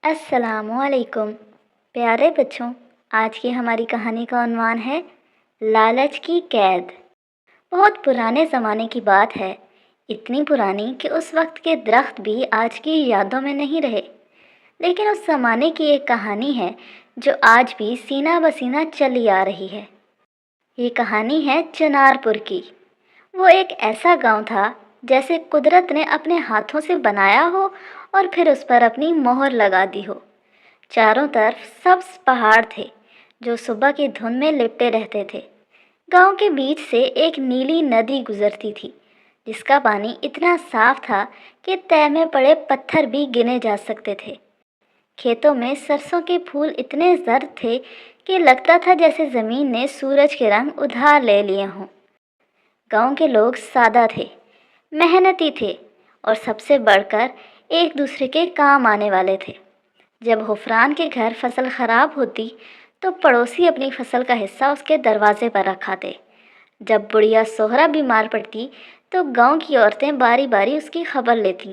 السلام علیکم پیارے بچوں، آج کی ہماری کہانی کا عنوان ہے لالچ کی قید۔ بہت پرانے زمانے کی بات ہے، اتنی پرانی کہ اس وقت کے درخت بھی آج کی یادوں میں نہیں رہے، لیکن اس زمانے کی ایک کہانی ہے جو آج بھی سینہ بسینہ چلی آ رہی ہے۔ یہ کہانی ہے چنار پور کی۔ وہ ایک ایسا گاؤں تھا جیسے قدرت نے اپنے ہاتھوں سے بنایا ہو اور پھر اس پر اپنی مہر لگا دی ہو۔ چاروں طرف سبز پہاڑ تھے جو صبح کی دھند میں لپٹے رہتے تھے۔ گاؤں کے بیچ سے ایک نیلی ندی گزرتی تھی جس کا پانی اتنا صاف تھا کہ تہہ میں پڑے پتھر بھی گنے جا سکتے تھے۔ کھیتوں میں سرسوں کے پھول اتنے زرد تھے کہ لگتا تھا جیسے زمین نے سورج کے رنگ ادھار لے لیے ہوں۔ گاؤں کے لوگ سادہ تھے، محنتی تھے اور سب سے بڑھ کر ایک دوسرے کے کام آنے والے تھے۔ جب حفران کے گھر فصل خراب ہوتی تو پڑوسی اپنی فصل کا حصہ اس کے دروازے پر رکھاتے۔ جب بڑھیا سوہرا بیمار پڑتی تو گاؤں کی عورتیں باری باری اس کی خبر لیتیں۔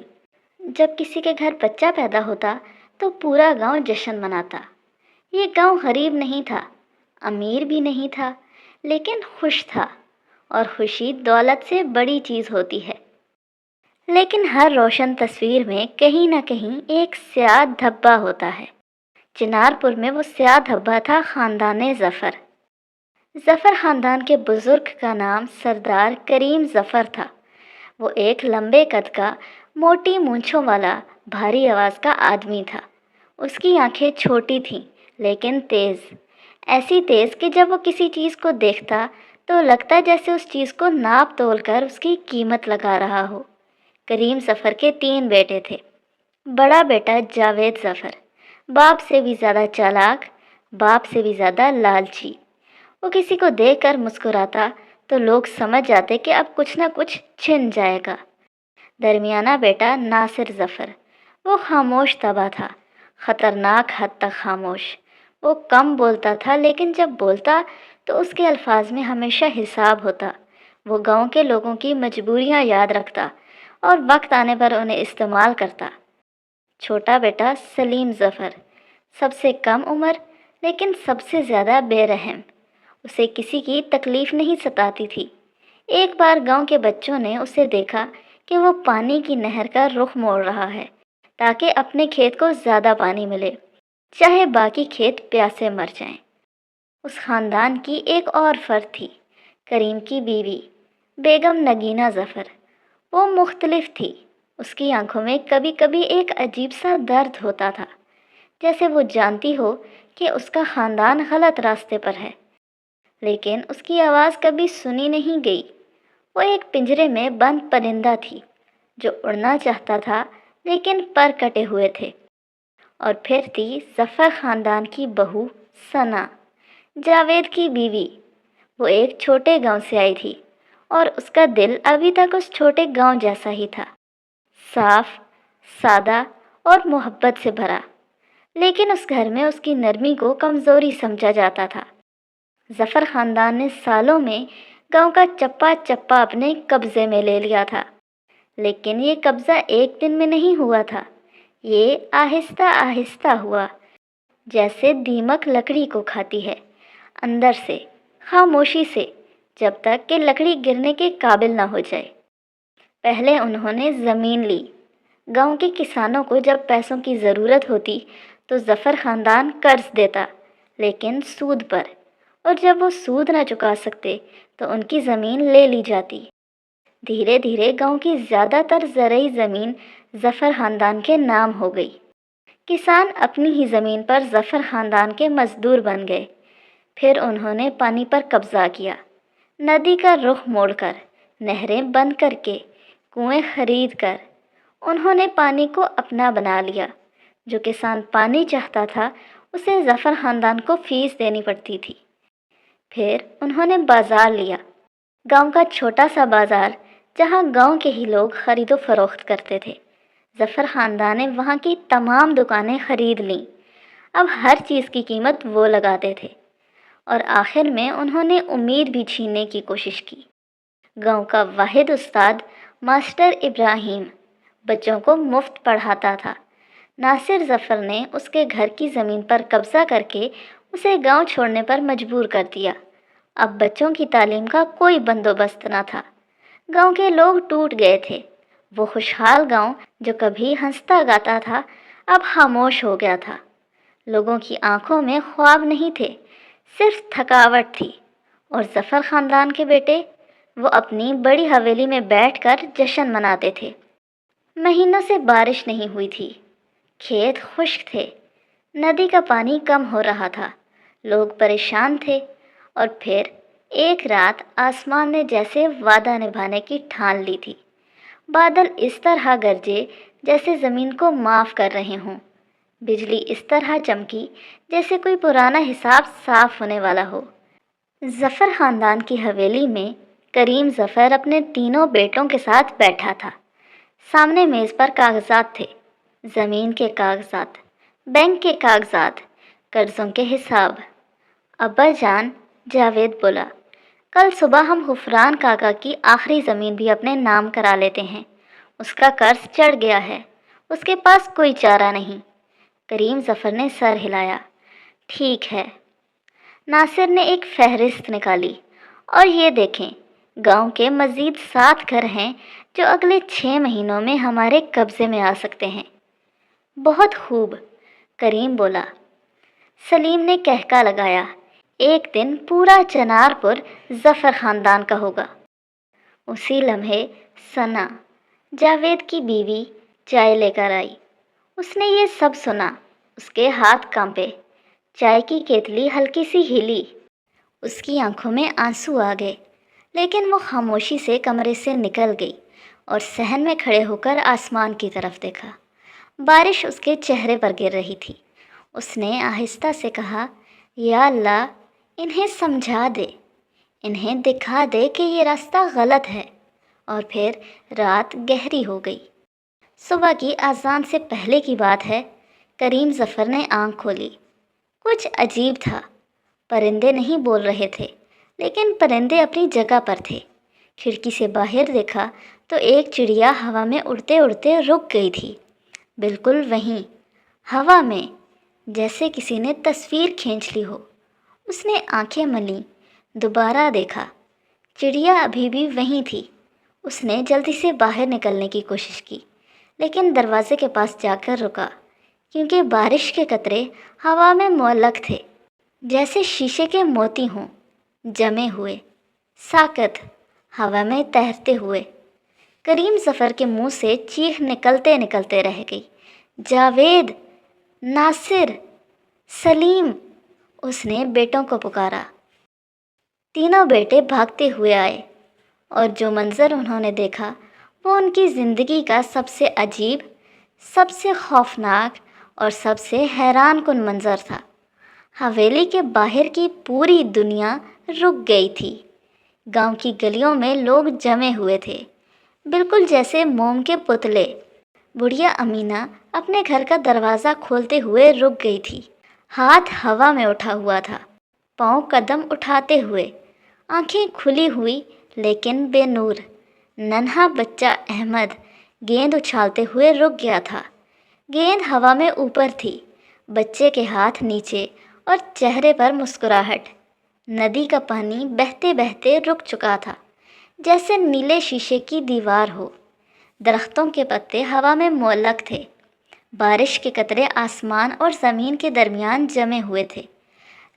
جب کسی کے گھر بچہ پیدا ہوتا تو پورا گاؤں جشن مناتا۔ یہ گاؤں غریب نہیں تھا، امیر بھی نہیں تھا، لیکن خوش تھا، اور خوشی دولت سے بڑی چیز ہوتی ہے۔ لیکن ہر روشن تصویر میں کہیں نہ کہیں ایک سیاہ دھبا ہوتا ہے۔ چنار پور میں وہ سیاہ دھبا تھا خاندان ظفر۔ ظفر خاندان کے بزرگ کا نام سردار کریم ظفر تھا۔ وہ ایک لمبے قد کا، موٹی مونچھوں والا، بھاری آواز کا آدمی تھا۔ اس کی آنکھیں چھوٹی تھیں لیکن تیز، ایسی تیز کہ جب وہ کسی چیز کو دیکھتا تو لگتا جیسے اس چیز کو ناپ تول کر اس کی قیمت لگا رہا ہو۔ کریم ظفر کے 3 بیٹے تھے۔ بڑا بیٹا جاوید ظفر باپ سے بھی زیادہ چالاک، باپ سے بھی زیادہ لالچی۔ وہ کسی کو دیکھ کر مسکراتا تو لوگ سمجھ جاتے کہ اب کچھ نہ کچھ چھن جائے گا۔ درمیانہ بیٹا ناصر ظفر، وہ خاموش طبع تھا، خطرناک حد تک خاموش۔ وہ کم بولتا تھا لیکن جب بولتا تو اس کے الفاظ میں ہمیشہ حساب ہوتا۔ وہ گاؤں کے لوگوں کی مجبوریاں یاد رکھتا اور وقت آنے پر انہیں استعمال کرتا۔ چھوٹا بیٹا سلیم ظفر، سب سے کم عمر لیکن سب سے زیادہ بے رحم۔ اسے کسی کی تکلیف نہیں ستاتی تھی۔ ایک بار گاؤں کے بچوں نے اسے دیکھا کہ وہ پانی کی نہر کا رخ موڑ رہا ہے تاکہ اپنے کھیت کو زیادہ پانی ملے، چاہے باقی کھیت پیاسے مر جائیں۔ اس خاندان کی ایک اور فرد تھی، کریم کی بیوی بیگم نگینہ ظفر۔ وہ مختلف تھی۔ اس کی آنکھوں میں کبھی کبھی ایک عجیب سا درد ہوتا تھا، جیسے وہ جانتی ہو کہ اس کا خاندان غلط راستے پر ہے، لیکن اس کی آواز کبھی سنی نہیں گئی۔ وہ ایک پنجرے میں بند پرندہ تھی جو اڑنا چاہتا تھا لیکن پر کٹے ہوئے تھے۔ اور پھر تھی ظفر خاندان کی بہو ثنا، جاوید کی بیوی۔ وہ ایک چھوٹے گاؤں سے آئی تھی اور اس کا دل ابھی تک اس چھوٹے گاؤں جیسا ہی تھا، صاف، سادہ اور محبت سے بھرا۔ لیکن اس گھر میں اس کی نرمی کو کمزوری سمجھا جاتا تھا۔ ظفر خاندان نے سالوں میں گاؤں کا چپا چپا اپنے قبضے میں لے لیا تھا، لیکن یہ قبضہ ایک دن میں نہیں ہوا تھا۔ یہ آہستہ آہستہ ہوا، جیسے دیمک لکڑی کو کھاتی ہے، اندر سے، خاموشی سے، جب تک کہ لکڑی گرنے کے قابل نہ ہو جائے۔ پہلے انہوں نے زمین لی۔ گاؤں کے کسانوں کو جب پیسوں کی ضرورت ہوتی تو ظفر خاندان قرض دیتا، لیکن سود پر، اور جب وہ سود نہ چکا سکتے تو ان کی زمین لے لی جاتی۔ دھیرے دھیرے گاؤں کی زیادہ تر زرعی زمین ظفر خاندان کے نام ہو گئی۔ کسان اپنی ہی زمین پر ظفر خاندان کے مزدور بن گئے۔ پھر انہوں نے پانی پر قبضہ کیا، ندی کا رخ موڑ کر، نہریں بند کر کے، کنویں خرید کر۔ انہوں نے پانی کو اپنا بنا لیا۔ جو کسان پانی چاہتا تھا اسے ظفر خاندان کو فیس دینی پڑتی تھی۔ پھر انہوں نے بازار لیا، گاؤں کا چھوٹا سا بازار جہاں گاؤں کے ہی لوگ خرید و فروخت کرتے تھے۔ ظفر خاندان نے وہاں کی تمام دکانیں خرید لیں۔ اب ہر چیز کی قیمت وہ لگاتے تھے، اور آخر میں انہوں نے امید بھی چھیننے کی کوشش کی۔ گاؤں کا واحد استاد ماسٹر ابراہیم بچوں کو مفت پڑھاتا تھا۔ ناصر ظفر نے اس کے گھر کی زمین پر قبضہ کر کے اسے گاؤں چھوڑنے پر مجبور کر دیا۔ اب بچوں کی تعلیم کا کوئی بندوبست نہ تھا۔ گاؤں کے لوگ ٹوٹ گئے تھے۔ وہ خوشحال گاؤں جو کبھی ہنستا گاتا تھا اب خاموش ہو گیا تھا۔ لوگوں کی آنکھوں میں خواب نہیں تھے، صرف تھکاوٹ تھی۔ اور ظفر خاندان کے بیٹے، وہ اپنی بڑی حویلی میں بیٹھ کر جشن مناتے تھے۔ مہینوں سے بارش نہیں ہوئی تھی، کھیت خشک تھے، ندی کا پانی کم ہو رہا تھا، لوگ پریشان تھے۔ اور پھر ایک رات آسمان نے جیسے وعدہ نبھانے کی ٹھان لی تھی۔ بادل اس طرح گرجے جیسے زمین کو معاف کر رہے ہوں، بجلی اس طرح چمکی جیسے کوئی پرانا حساب صاف ہونے والا ہو۔ ظفر خاندان کی حویلی میں کریم ظفر اپنے تینوں بیٹوں کے ساتھ بیٹھا تھا۔ سامنے میز پر کاغذات تھے، زمین کے کاغذات، بینک کے کاغذات، قرضوں کے حساب۔ ابا جان، جاوید بولا، کل صبح ہم غفران کاکا کی آخری زمین بھی اپنے نام کرا لیتے ہیں۔ اس کا قرض چڑھ گیا ہے، اس کے پاس کوئی چارہ نہیں۔ کریم ظفر نے سر ہلایا۔ ٹھیک ہے۔ ناصر نے ایک فہرست نکالی۔ اور یہ دیکھیں، گاؤں کے مزید 7 گھر ہیں جو اگلے 6 مہینوں میں ہمارے قبضے میں آ سکتے ہیں۔ بہت خوب، کریم بولا۔ سلیم نے کہکا لگایا۔ ایک دن پورا چنار پور ظفر خاندان کا ہوگا۔ اسی لمحے ثنا، جاوید کی بیوی، چائے لے کر آئی۔ اس نے یہ سب سنا، اس کے ہاتھ کانپے، چائے کی کیتلی ہلکی سی ہلی، اس کی آنکھوں میں آنسو آ گئے، لیکن وہ خاموشی سے کمرے سے نکل گئی اور صحن میں کھڑے ہو کر آسمان کی طرف دیکھا۔ بارش اس کے چہرے پر گر رہی تھی۔ اس نے آہستہ سے کہا، یا اللہ، انہیں سمجھا دے، انہیں دکھا دے کہ یہ راستہ غلط ہے۔ اور پھر رات گہری ہو گئی۔ صبح کی اذان سے پہلے کی بات ہے، کریم ظفر نے آنکھ کھولی۔ کچھ عجیب تھا، پرندے نہیں بول رہے تھے، لیکن پرندے اپنی جگہ پر تھے۔ کھڑکی سے باہر دیکھا تو ایک چڑیا ہوا میں اڑتے اڑتے رک گئی تھی، بالکل وہیں ہوا میں، جیسے کسی نے تصویر کھینچ لی ہو۔ اس نے آنکھیں ملیں، دوبارہ دیکھا، چڑیا ابھی بھی وہیں تھی۔ اس نے جلدی سے باہر نکلنے کی کوشش کی، لیکن دروازے کے پاس جا کر رکا، کیونکہ بارش کے قطرے ہوا میں معلق تھے، جیسے شیشے کے موتی ہوں، جمے ہوئے، ساکت، ہوا میں تیرتے ہوئے۔ کریم ظفر کے منہ سے چیخ نکلتے نکلتے رہ گئی، جاوید، ناصر، سلیم! اس نے بیٹوں کو پکارا۔ تینوں بیٹے بھاگتے ہوئے آئے، اور جو منظر انہوں نے دیکھا وہ ان کی زندگی کا سب سے عجیب، سب سے خوفناک اور سب سے حیران کن منظر تھا۔ حویلی کے باہر کی پوری دنیا رک گئی تھی۔ گاؤں کی گلیوں میں لوگ جمے ہوئے تھے، بالکل جیسے موم کے پتلے۔ بڑھیا امینہ اپنے گھر کا دروازہ کھولتے ہوئے رک گئی تھی، ہاتھ ہوا میں اٹھا ہوا تھا، پاؤں قدم اٹھاتے ہوئے، آنکھیں کھلی ہوئی لیکن بے نور۔ ننھا بچہ احمد گیند اچھالتے ہوئے رک گیا تھا، گیند ہوا میں اوپر تھی، بچے کے ہاتھ نیچے اور چہرے پر مسکراہٹ۔ ندی کا پانی بہتے بہتے رک چکا تھا، جیسے نیلے شیشے کی دیوار ہو۔ درختوں کے پتے ہوا میں معلق تھے، بارش کے قطرے آسمان اور زمین کے درمیان جمے ہوئے تھے،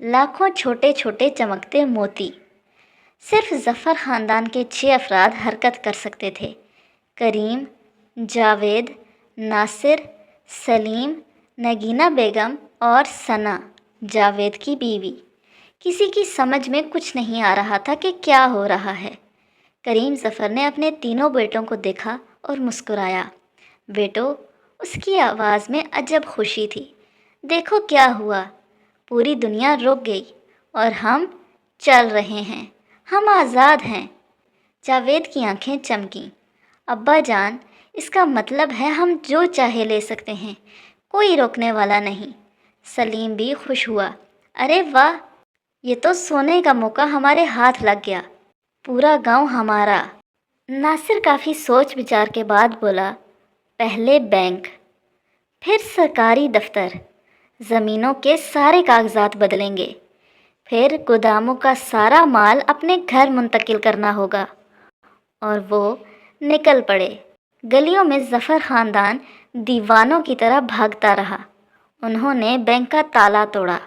لاکھوں چھوٹے چھوٹے چمکتے موتی۔ صرف ظفر خاندان کے 6 افراد حرکت کر سکتے تھے، کریم، جاوید، ناصر، سلیم، نگینہ بیگم اور ثنا، جاوید کی بیوی۔ کسی کی سمجھ میں کچھ نہیں آ رہا تھا کہ کیا ہو رہا ہے۔ کریم ظفر نے اپنے تینوں بیٹوں کو دیکھا اور مسکرایا۔ بیٹو، اس کی آواز میں عجب خوشی تھی۔ دیکھو کیا ہوا، پوری دنیا رک گئی اور ہم چل رہے ہیں، ہم آزاد ہیں۔ جاوید کی آنکھیں چمکیں۔ ابا جان، اس کا مطلب ہے ہم جو چاہے لے سکتے ہیں، کوئی روکنے والا نہیں۔ سلیم بھی خوش ہوا۔ ارے واہ، یہ تو سونے کا موقع ہمارے ہاتھ لگ گیا، پورا گاؤں ہمارا۔ ناصر کافی سوچ بچار کے بعد بولا، پہلے بینک، پھر سرکاری دفتر، زمینوں کے سارے کاغذات بدلیں گے، پھر گوداموں کا سارا مال اپنے گھر منتقل کرنا ہوگا۔ اور وہ نکل پڑے۔ گلیوں میں ظفر خاندان دیوانوں کی طرح بھاگتا رہا۔ انہوں نے بینک کا تالا توڑا،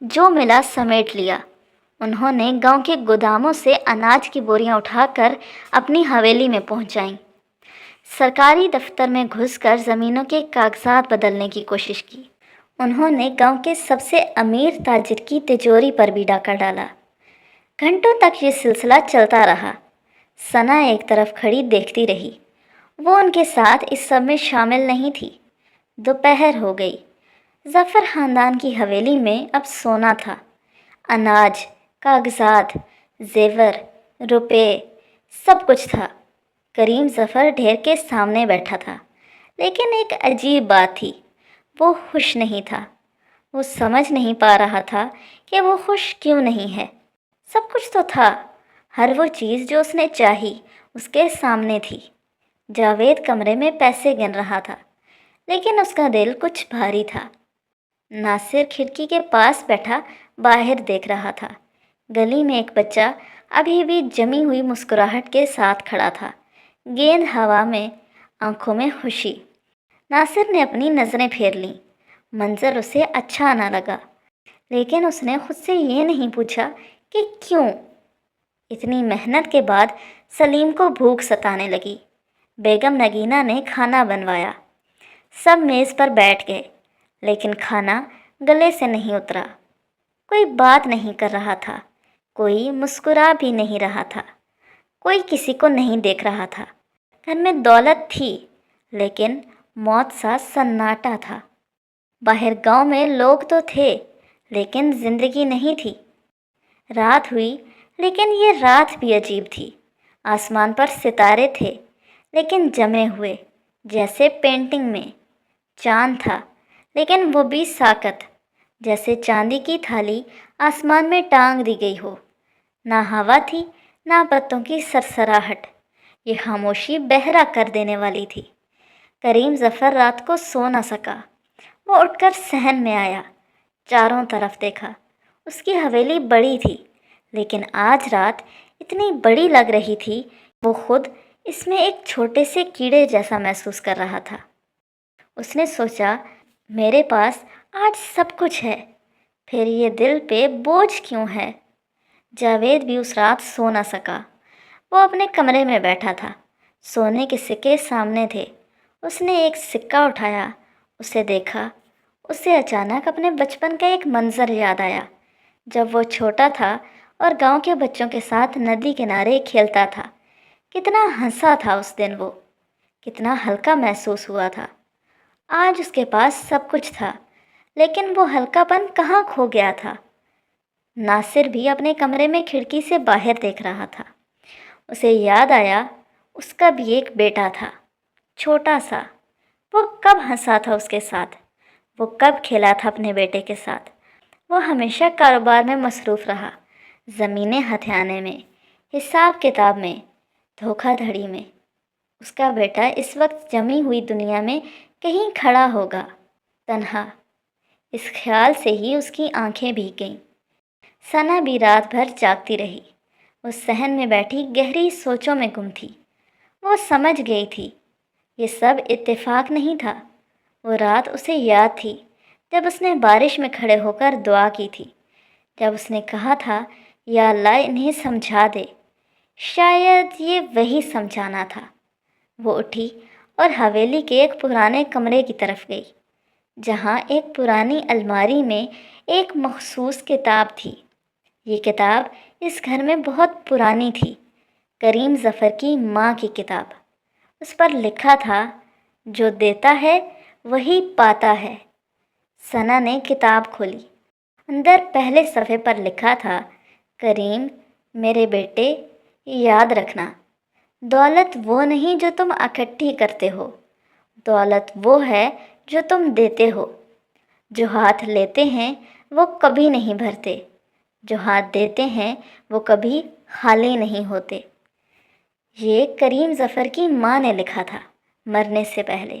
جو ملا سمیٹ لیا۔ انہوں نے گاؤں کے گوداموں سے اناج کی بوریاں اٹھا کر اپنی حویلی میں پہنچائیں۔ سرکاری دفتر میں گھس کر زمینوں کے کاغذات بدلنے کی کوشش کی۔ انہوں نے گاؤں کے سب سے امیر تاجر کی تجوری پر بھی ڈاکہ ڈالا۔ گھنٹوں تک یہ سلسلہ چلتا رہا۔ ثنا ایک طرف کھڑی دیکھتی رہی۔ وہ ان کے ساتھ اس سب میں شامل نہیں تھی۔ دوپہر ہو گئی۔ ظفر خاندان کی حویلی میں اب سونا تھا، اناج، کاغذات، زیور، روپے، سب کچھ تھا۔ کریم ظفر ڈھیر کے سامنے بیٹھا تھا، لیکن ایک عجیب بات تھی، وہ خوش نہیں تھا۔ وہ سمجھ نہیں پا رہا تھا کہ وہ خوش کیوں نہیں ہے۔ سب کچھ تو تھا، ہر وہ چیز جو اس نے چاہی اس کے سامنے تھی۔ جاوید کمرے میں پیسے گن رہا تھا، لیکن اس کا دل کچھ بھاری تھا۔ ناصر کھڑکی کے پاس بیٹھا باہر دیکھ رہا تھا۔ گلی میں ایک بچہ ابھی بھی جمی ہوئی مسکراہٹ کے ساتھ کھڑا تھا، گیند ہوا میں، آنکھوں میں خوشی۔ ناصر نے اپنی نظریں پھیر لیں۔ منظر اسے اچھا نہ لگا، لیکن اس نے خود سے یہ نہیں پوچھا کہ کیوں۔ اتنی محنت کے بعد سلیم کو بھوک ستانے لگی۔ بیگم نگینہ نے کھانا بنوایا۔ سب میز پر بیٹھ گئے، لیکن کھانا گلے سے نہیں اترا۔ کوئی بات نہیں کر رہا تھا، کوئی مسکرا بھی نہیں رہا تھا، کوئی کسی کو نہیں دیکھ رہا تھا۔ گھر میں دولت تھی، لیکن موت سا سناٹا تھا۔ باہر گاؤں میں لوگ تو تھے، لیکن زندگی نہیں تھی۔ رات ہوئی، لیکن یہ رات بھی عجیب تھی۔ آسمان پر ستارے تھے، لیکن جمے ہوئے، جیسے پینٹنگ میں۔ چاند تھا، لیکن وہ بھی ساکت، جیسے چاندی کی تھالی آسمان میں ٹانگ دی گئی ہو۔ نہ ہوا تھی، نہ پتوں کی سرسراہٹ۔ یہ خاموشی بہرا کر دینے والی تھی۔ کریم ظفر رات کو سو نہ سکا۔ وہ اٹھ کر صحن میں آیا، چاروں طرف دیکھا۔ اس کی حویلی بڑی تھی، لیکن آج رات اتنی بڑی لگ رہی تھی، وہ خود اس میں ایک چھوٹے سے کیڑے جیسا محسوس کر رہا تھا۔ اس نے سوچا، میرے پاس آج سب کچھ ہے، پھر یہ دل پہ بوجھ کیوں ہے؟ جاوید بھی اس رات سو نہ سکا۔ وہ اپنے کمرے میں بیٹھا تھا، سونے کے سکے سامنے تھے۔ اس نے ایک سکہ اٹھایا، اسے دیکھا۔ اسے اچانک اپنے بچپن کا ایک منظر یاد آیا، جب وہ چھوٹا تھا اور گاؤں کے بچوں کے ساتھ ندی کنارے کھیلتا تھا۔ کتنا ہنسا تھا اس دن وہ، کتنا ہلکا محسوس ہوا تھا۔ آج اس کے پاس سب کچھ تھا، لیکن وہ ہلکا پن کہاں کھو گیا تھا؟ ناصر بھی اپنے کمرے میں کھڑکی سے باہر دیکھ رہا تھا۔ اسے یاد آیا، اس کا بھی ایک بیٹا تھا، چھوٹا سا۔ وہ کب ہنسا تھا اس کے ساتھ، وہ کب کھیلا تھا اپنے بیٹے کے ساتھ۔ وہ ہمیشہ کاروبار میں مصروف رہا، زمینیں ہتھیانے میں، حساب کتاب میں، دھوکہ دھڑی میں۔ اس کا بیٹا اس وقت جمی ہوئی دنیا میں کہیں کھڑا ہوگا، تنہا۔ اس خیال سے ہی اس کی آنکھیں بھیگ گئیں۔ ثنا بھی رات بھر جاگتی رہی۔ وہ صحن میں بیٹھی گہری سوچوں میں گم تھی۔ وہ سمجھ گئی تھی، یہ سب اتفاق نہیں تھا۔ وہ رات اسے یاد تھی، جب اس نے بارش میں کھڑے ہو کر دعا کی تھی، جب اس نے کہا تھا، یا اللہ انہیں سمجھا دے۔ شاید یہ وہی سمجھانا تھا۔ وہ اٹھی اور حویلی کے ایک پرانے کمرے کی طرف گئی، جہاں ایک پرانی الماری میں ایک مخصوص کتاب تھی۔ یہ کتاب اس گھر میں بہت پرانی تھی، کریم ظفر کی ماں کی کتاب۔ اس پر لکھا تھا، جو دیتا ہے وہی پاتا ہے۔ ثنا نے کتاب کھولی۔ اندر پہلے صفحے پر لکھا تھا، کریم میرے بیٹے، یاد رکھنا، دولت وہ نہیں جو تم اکٹھی کرتے ہو، دولت وہ ہے جو تم دیتے ہو۔ جو ہاتھ لیتے ہیں وہ کبھی نہیں بھرتے، جو ہاتھ دیتے ہیں وہ کبھی خالی نہیں ہوتے۔ یہ کریم ظفر کی ماں نے لکھا تھا، مرنے سے پہلے۔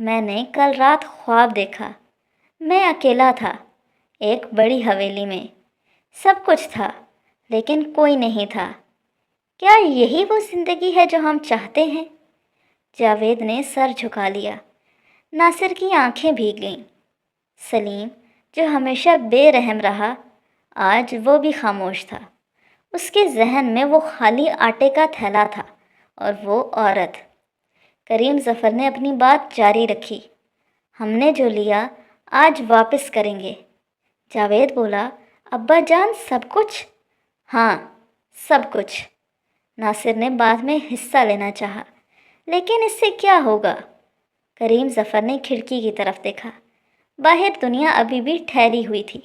میں نے کل رات خواب دیکھا، میں اکیلا تھا ایک بڑی حویلی میں، سب کچھ تھا لیکن کوئی نہیں تھا۔ کیا یہی وہ زندگی ہے جو ہم چاہتے ہیں؟ جاوید نے سر جھکا لیا۔ ناصر کی آنکھیں بھیگ گئیں۔ سلیم جو ہمیشہ بے رحم رہا، آج وہ بھی خاموش تھا۔ اس کے ذہن میں وہ خالی آٹے کا تھیلا تھا اور وہ عورت۔ کریم ظفر نے اپنی بات جاری رکھی۔ ہم نے جو لیا آج واپس کریں گے۔ جاوید بولا، ابا جان سب کچھ؟ ہاں سب کچھ۔ ناصر نے بعد میں حصہ لینا چاہا، لیکن اس سے کیا ہوگا؟ کریم ظفر نے کھڑکی کی طرف دیکھا۔ باہر دنیا ابھی بھی ٹھہری ہوئی تھی۔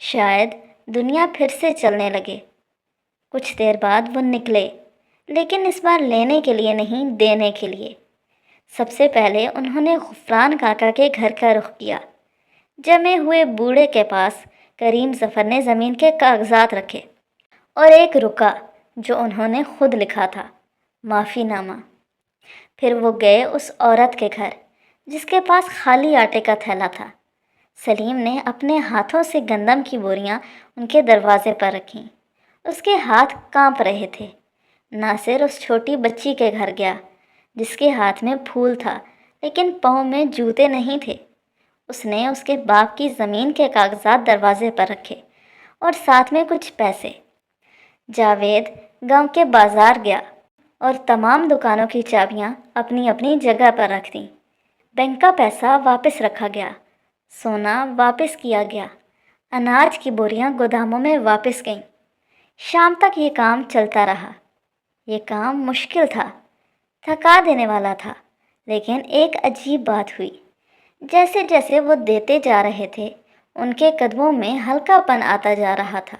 شاید دنیا پھر سے چلنے لگے۔ کچھ دیر بعد وہ نکلے، لیکن اس بار لینے کے لیے نہیں، دینے کے لیے۔ سب سے پہلے انہوں نے غفران کاکا کے گھر کا رخ کیا۔ جمے ہوئے بوڑھے کے پاس کریم ظفر نے زمین کے کاغذات رکھے اور ایک رکا جو انہوں نے خود لکھا تھا، معافی نامہ۔ پھر وہ گئے اس عورت کے گھر جس کے پاس خالی آٹے کا تھیلا تھا۔ سلیم نے اپنے ہاتھوں سے گندم کی بوریاں ان کے دروازے پر رکھیں۔ اس کے ہاتھ کانپ رہے تھے۔ ناصر اس چھوٹی بچی کے گھر گیا جس کے ہاتھ میں پھول تھا لیکن پاؤں میں جوتے نہیں تھے۔ اس نے اس کے باپ کی زمین کے کاغذات دروازے پر رکھے اور ساتھ میں کچھ پیسے۔ جاوید گاؤں کے بازار گیا اور تمام دکانوں کی چابیاں اپنی اپنی جگہ پر رکھ دیں۔ بینک کا پیسہ واپس رکھا گیا، سونا واپس کیا گیا، اناج کی بوریاں گوداموں میں واپس گئیں۔ شام تک یہ کام چلتا رہا۔ یہ کام مشکل تھا، تھکا دینے والا تھا، لیکن ایک عجیب بات ہوئی۔ جیسے جیسے وہ دیتے جا رہے تھے، ان کے قدموں میں ہلکا پن آتا جا رہا تھا۔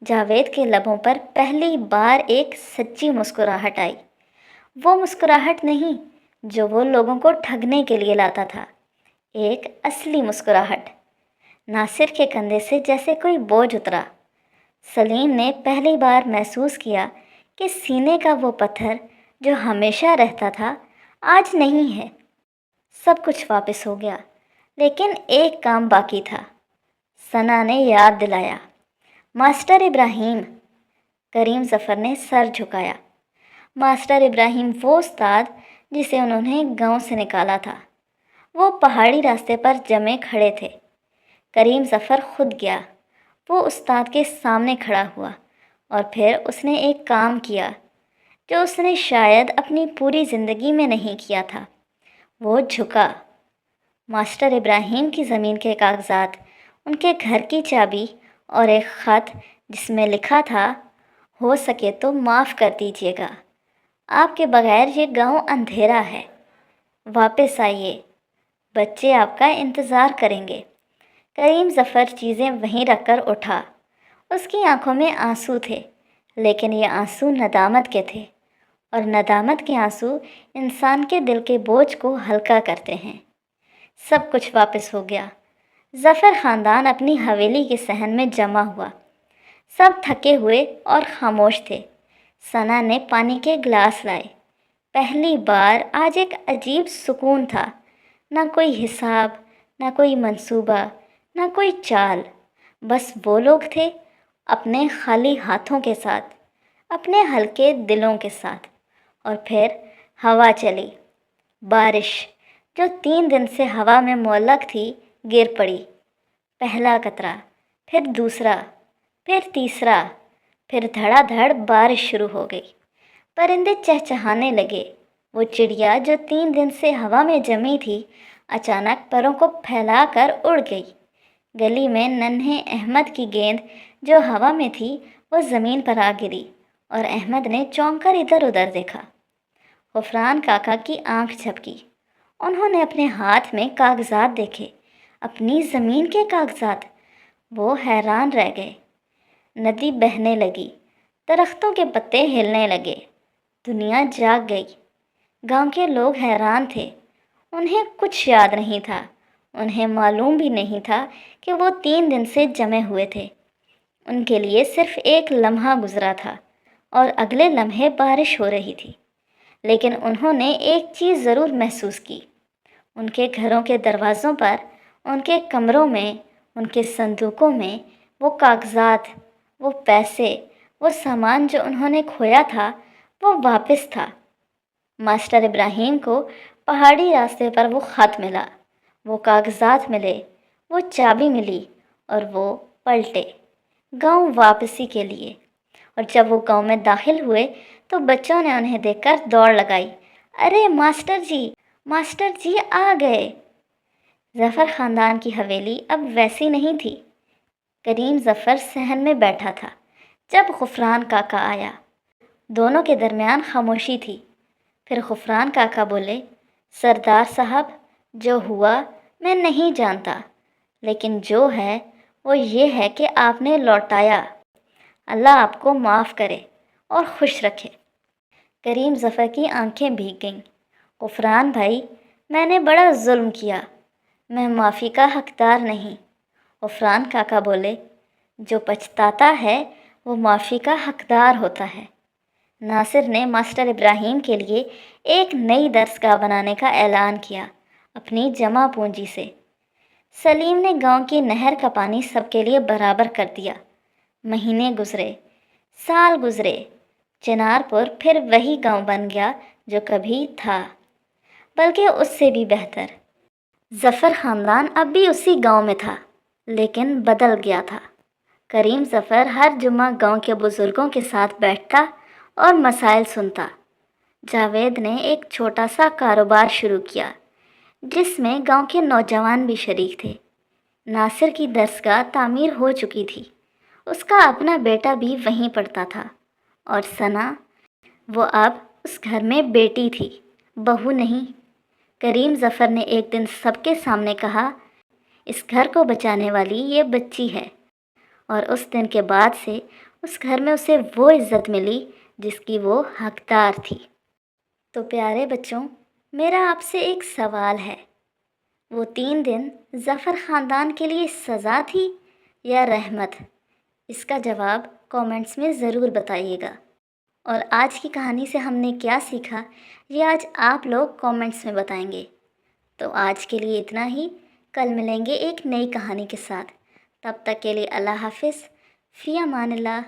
جاوید کے لبوں پر پہلی بار ایک سچی مسکراہٹ آئی۔ وہ مسکراہٹ نہیں جو وہ لوگوں کو ٹھگنے کے لیے لاتا تھا، ایک اصلی مسکراہٹ۔ ناصر کے کندھے سے جیسے کوئی بوجھ اترا۔ سلیم نے پہلی بار محسوس کیا کہ سینے کا وہ پتھر جو ہمیشہ رہتا تھا آج نہیں ہے۔ سب کچھ واپس ہو گیا، لیکن ایک کام باقی تھا۔ ثنا نے یاد دلایا، ماسٹر ابراہیم۔ کریم ظفر نے سر جھکایا۔ ماسٹر ابراہیم وہ استاد جسے انہوں نے گاؤں سے نکالا تھا۔ وہ پہاڑی راستے پر جمے کھڑے تھے۔ کریم ظفر خود گیا۔ وہ استاد کے سامنے کھڑا ہوا اور پھر اس نے ایک کام کیا جو اس نے شاید اپنی پوری زندگی میں نہیں کیا تھا۔ وہ جھکا۔ ماسٹر ابراہیم کی زمین کے کاغذات، ان کے گھر کی چابی اور ایک خط جس میں لکھا تھا، ہو سکے تو معاف کر دیجیے گا، آپ کے بغیر یہ گاؤں اندھیرا ہے، واپس آئیے، بچے آپ کا انتظار کریں گے۔ کریم ظفر چیزیں وہیں رکھ کر اٹھا۔ اس کی آنکھوں میں آنسو تھے، لیکن یہ آنسو ندامت کے تھے، اور ندامت کے آنسو انسان کے دل کے بوجھ کو ہلکا کرتے ہیں۔ سب کچھ واپس ہو گیا۔ ظفر خاندان اپنی حویلی کے صحن میں جمع ہوا۔ سب تھکے ہوئے اور خاموش تھے۔ ثنا نے پانی کے گلاس لائے۔ پہلی بار آج ایک عجیب سکون تھا، نہ کوئی حساب، نہ کوئی منصوبہ، نہ کوئی چال، بس وہ لوگ تھے اپنے خالی ہاتھوں کے ساتھ، اپنے ہلکے دلوں کے ساتھ۔ اور پھر ہوا چلی۔ بارش جو 3 دن سے ہوا میں معلق تھی گر پڑی۔ پہلا قطرہ، پھر دوسرا، پھر تیسرا، پھر دھڑا دھڑ بارش شروع ہو گئی۔ پرندے چہچہانے لگے۔ وہ چڑیا جو 3 دن سے ہوا میں جمی تھی اچانک پروں کو پھیلا کر اڑ گئی۔ گلی میں ننھے احمد کی گیند جو ہوا میں تھی وہ زمین پر آ گری اور احمد نے چونک کر ادھر ادھر دیکھا۔ غفران کاکا کی آنکھ جھپکی۔ انہوں نے اپنے ہاتھ میں کاغذات دیکھے، اپنی زمین کے کاغذات۔ وہ حیران رہ گئے۔ ندی بہنے لگی، درختوں کے پتے ہلنے لگے، دنیا جاگ گئی۔ گاؤں کے لوگ حیران تھے۔ انہیں کچھ یاد نہیں تھا، انہیں معلوم بھی نہیں تھا کہ وہ 3 دن سے جمے ہوئے تھے۔ ان کے لیے صرف ایک لمحہ گزرا تھا اور اگلے لمحے بارش ہو رہی تھی۔ لیکن انہوں نے ایک چیز ضرور محسوس کی، ان کے گھروں کے دروازوں پر، ان کے کمروں میں، ان کے صندوقوں میں وہ کاغذات، وہ پیسے، وہ سامان جو انہوں نے کھویا تھا وہ واپس تھا۔ ماسٹر ابراہیم کو پہاڑی راستے پر وہ خط ملا، وہ کاغذات ملے، وہ چابی ملی، اور وہ پلٹے گاؤں واپسی کے لیے۔ اور جب وہ گاؤں میں داخل ہوئے تو بچوں نے انہیں دیکھ کر دوڑ لگائی، ارے ماسٹر جی آ گئے۔ ظفر خاندان کی حویلی اب ویسی نہیں تھی۔ کریم ظفر صحن میں بیٹھا تھا جب غفران کاکا آیا۔ دونوں کے درمیان خاموشی تھی۔ پھر غفران کاکا بولے، سردار صاحب، جو ہوا میں نہیں جانتا، لیکن جو ہے وہ یہ ہے کہ آپ نے لوٹایا۔ اللہ آپ کو معاف کرے اور خوش رکھے۔ کریم ظفر کی آنکھیں بھیگ گئیں۔ غفران بھائی، میں نے بڑا ظلم کیا، میں معافی کا حقدار نہیں۔ غفران کاکا بولے، جو پچھتاتا ہے وہ معافی کا حقدار ہوتا ہے۔ ناصر نے ماسٹر ابراہیم کے لیے ایک نئی درسگاہ بنانے کا اعلان کیا اپنی جمع پونجی سے۔ سلیم نے گاؤں کی نہر کا پانی سب کے لیے برابر کر دیا۔ مہینے گزرے، سال گزرے، چنار پور پھر وہی گاؤں بن گیا جو کبھی تھا، بلکہ اس سے بھی بہتر۔ ظفر خاندان اب بھی اسی گاؤں میں تھا، لیکن بدل گیا تھا۔ کریم ظفر ہر جمعہ گاؤں کے بزرگوں کے ساتھ بیٹھتا اور مسائل سنتا۔ جاوید نے ایک چھوٹا سا کاروبار شروع کیا جس میں گاؤں کے نوجوان بھی شریک تھے۔ ناصر کی درسگاہ تعمیر ہو چکی تھی، اس کا اپنا بیٹا بھی وہیں پڑھتا تھا، اور ثنا، وہ اب اس گھر میں بیٹی تھی، بہو نہیں۔ کریم ظفر نے ایک دن سب کے سامنے کہا، اس گھر کو بچانے والی یہ بچی ہے، اور اس دن کے بعد سے اس گھر میں اسے وہ عزت ملی جس کی وہ حقدار تھی۔ تو پیارے بچوں، میرا آپ سے ایک سوال ہے، وہ 3 دن ظفر خاندان کے لیے سزا تھی یا رحمت؟ اس کا جواب کومنٹس میں ضرور بتائیے گا۔ اور آج کی کہانی سے ہم نے کیا سیکھا یہ آج آپ لوگ کومنٹس میں بتائیں گے۔ تو آج کے لیے اتنا ہی، کل ملیں گے ایک نئی کہانی کے ساتھ۔ تب تک کے لیے اللہ حافظ، فی امان اللہ۔